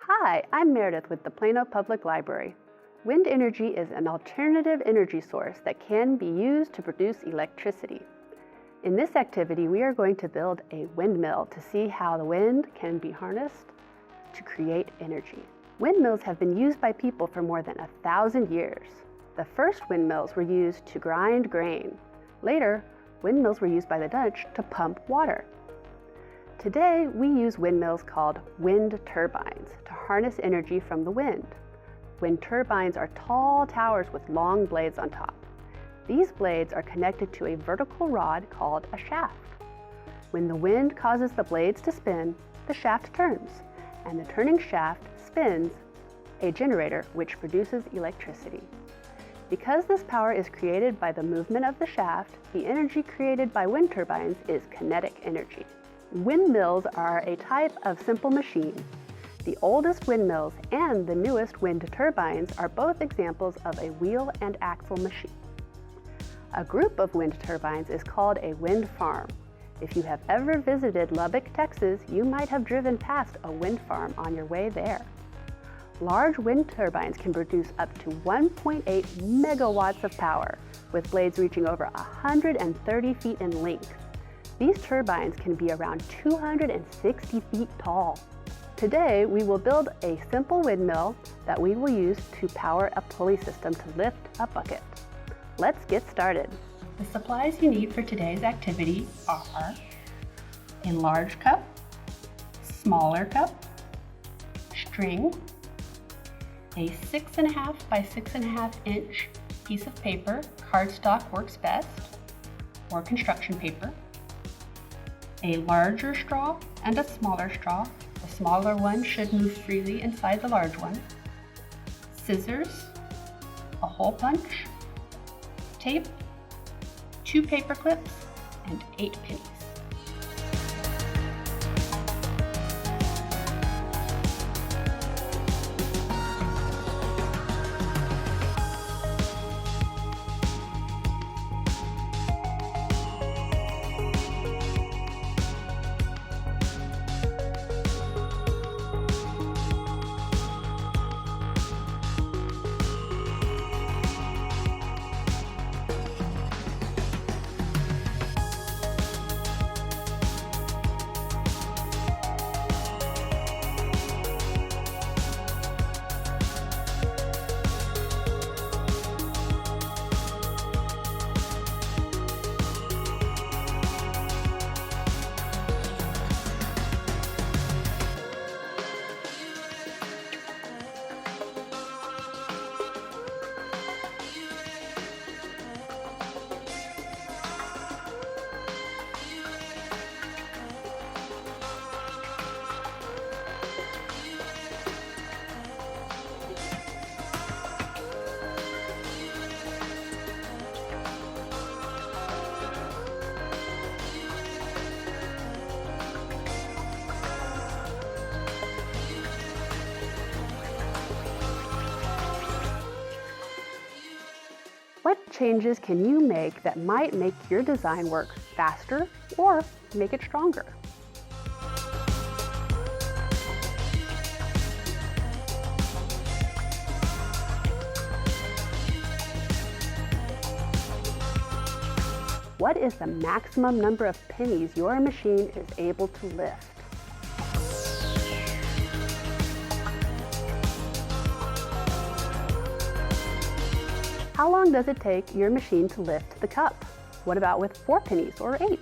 Hi, I'm Meredith with the Plano Public Library. Wind energy is an alternative energy source that can be used to produce electricity. In this activity, we are going to build a windmill to see how the wind can be harnessed to create energy. Windmills have been used by people for more than 1,000 years. The first windmills were used to grind grain. Later, windmills were used by the Dutch to pump water. Today, we use windmills called wind turbines to harness energy from the wind. Wind turbines are tall towers with long blades on top. These blades are connected to a vertical rod called a shaft. When the wind causes the blades to spin, the shaft turns, and the turning shaft spins a generator which produces electricity. Because this power is created by the movement of the shaft, the energy created by wind turbines is kinetic energy. Windmills are a type of simple machine. The oldest windmills and the newest wind turbines are both examples of a wheel and axle machine. A group of wind turbines is called a wind farm. If you have ever visited Lubbock, Texas, you might have driven past a wind farm on your way there. Large wind turbines can produce up to 1.8 megawatts of power, with blades reaching over 130 feet in length. These turbines can be around 260 feet tall. Today, we will build a simple windmill that we will use to power a pulley system to lift a bucket. Let's get started. The supplies you need for today's activity are a large cup, smaller cup, string, a 6.5 by 6.5 inch piece of paper, cardstock works best, or construction paper, a larger straw and a smaller straw. The smaller one should move freely inside the large one, scissors, a hole punch, tape, 2 paper clips, and 8 pennies. What changes can you make that might make your design work faster or make it stronger? What is the maximum number of pennies your machine is able to lift? How long does it take your machine to lift the cup? What about with 4 pennies or 8?